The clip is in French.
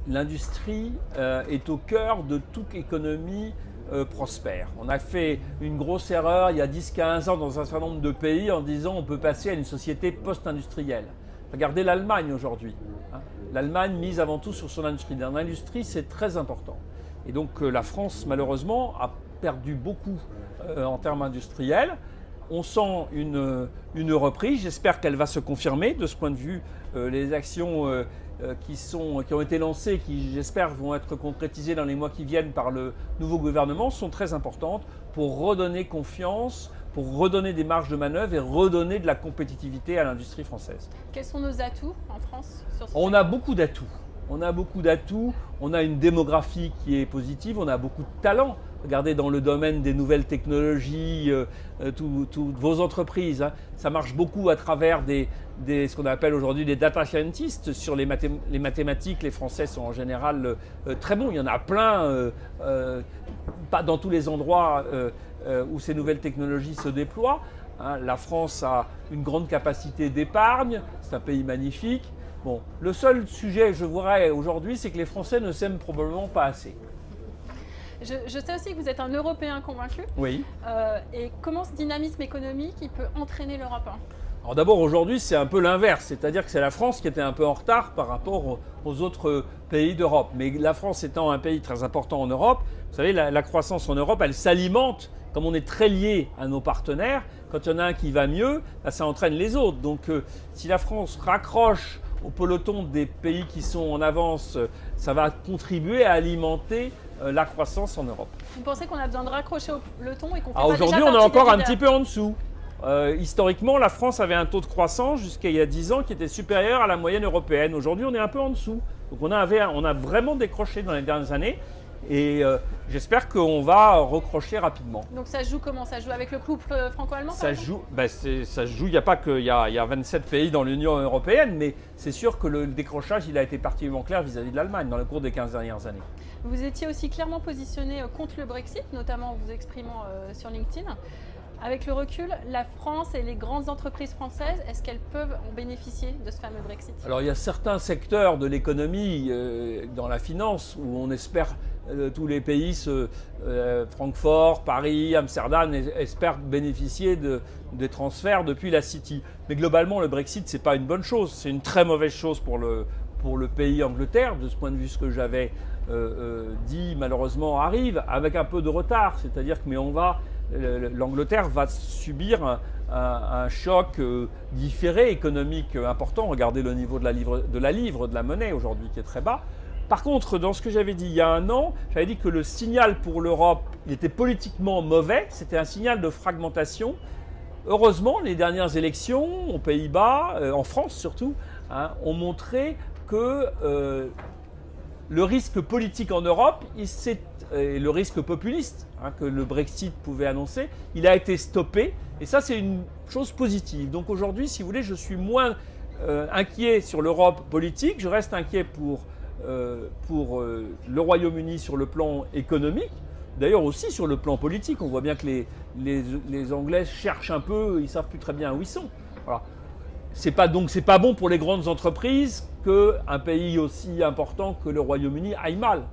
l'industrie est au cœur de toute économie prospère. On a fait une grosse erreur il y a 10-15 ans dans un certain nombre de pays en disant on peut passer à une société post-industrielle. Regardez l'Allemagne aujourd'hui. Hein. L'Allemagne mise avant tout sur son industrie. Dans l'industrie, c'est très important. Et donc la France, malheureusement, a perdu beaucoup en termes industriels. On sent une reprise. J'espère qu'elle va se confirmer. De ce point de vue, les actions qui ont été lancées, qui j'espère vont être concrétisées dans les mois qui viennent par le nouveau gouvernement, sont très importantes pour redonner confiance, pour redonner des marges de manœuvre et redonner de la compétitivité à l'industrie française. Quels sont nos atouts en France sur ce On a beaucoup d'atouts. On a beaucoup d'atouts, on a une démographie qui est positive, on a beaucoup de talents. Regardez dans le domaine des nouvelles technologies, toutes vos entreprises. Hein. Ça marche beaucoup à travers ce qu'on appelle aujourd'hui des data scientists. Sur les mathématiques, les Français sont en général très bons. Il y en a plein, pas dans tous les endroits où ces nouvelles technologies se déploient. Hein. La France a une grande capacité d'épargne, c'est un pays magnifique. Bon, le seul sujet, je voudrais aujourd'hui, c'est que les Français ne s'aiment probablement pas assez. Je sais aussi que vous êtes un Européen convaincu. Oui. Et comment ce dynamisme économique il peut entraîner l'Europe? Alors d'abord, aujourd'hui, c'est un peu l'inverse. C'est-à-dire que c'est la France qui était un peu en retard par rapport aux autres pays d'Europe. Mais la France étant un pays très important en Europe, vous savez, la croissance en Europe, elle s'alimente. Comme on est très lié à nos partenaires, quand il y en a un qui va mieux, ça entraîne les autres. Donc si la France raccroche au peloton des pays qui sont en avance, ça va contribuer à alimenter la croissance en Europe. Vous pensez qu'on a besoin de raccrocher au peloton et qu'on fait aujourd'hui, on est encore un petit peu en dessous. Historiquement, la France avait un taux de croissance jusqu'à il y a 10 ans qui était supérieur à la moyenne européenne. Aujourd'hui, on est un peu en dessous. Donc on a vraiment décroché dans les dernières années. Et j'espère qu'on va recrocher rapidement. Donc ça se joue comment? Ça se joue avec le couple franco-allemand? Ça se joue, il n'y a pas qu'il y a 27 pays dans l'Union européenne, mais c'est sûr que le décrochage il a été particulièrement clair vis-à-vis de l'Allemagne dans le cours des 15 dernières années. Vous étiez aussi clairement positionné contre le Brexit, notamment en vous exprimant sur LinkedIn. Avec le recul, la France et les grandes entreprises françaises, est-ce qu'elles peuvent en bénéficier de ce fameux Brexit? Alors il y a certains secteurs de l'économie, dans la finance, où on espère tous les pays, Francfort, Paris, Amsterdam, espèrent bénéficier des transferts depuis la City. Mais globalement, le Brexit, ce n'est pas une bonne chose. C'est une très mauvaise chose pour le pays Angleterre. De ce point de vue, ce que j'avais dit, malheureusement, arrive avec un peu de retard. C'est-à-dire que l'Angleterre va subir un choc différé économique important. Regardez le niveau de la livre, de la monnaie aujourd'hui qui est très bas. Par contre, dans ce que j'avais dit il y a un an, j'avais dit que le signal pour l'Europe, il était politiquement mauvais, c'était un signal de fragmentation. Heureusement, les dernières élections aux Pays-Bas, en France surtout, hein, ont montré que le risque politique en Europe, et le risque populiste hein, que le Brexit pouvait annoncer, il a été stoppé. Et ça, c'est une chose positive. Donc aujourd'hui, si vous voulez, je suis moins inquiet sur l'Europe politique. Je reste inquiet pour le Royaume-Uni sur le plan économique. D'ailleurs aussi sur le plan politique. On voit bien que les Anglais cherchent un peu, ils ne savent plus très bien où ils sont. Voilà. C'est pas bon pour les grandes entreprises qu'un pays aussi important que le Royaume-Uni aille mal.